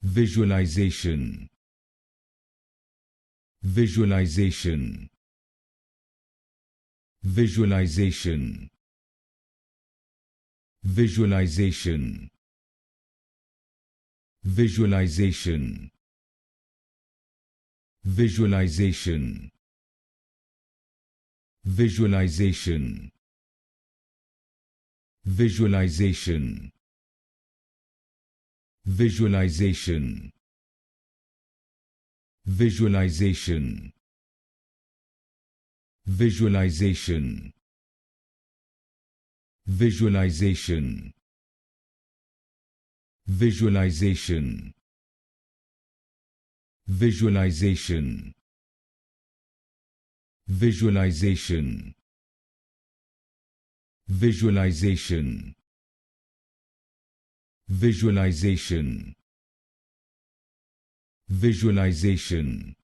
Visualization. Visualization. Visualization. Visualization. Visualization. Visualization. Visualization. Visualization. Visualization. Visualization. Visualization. Visualization. Visualization. Visualization. Visualization. Visualization. Visualization. Visualization.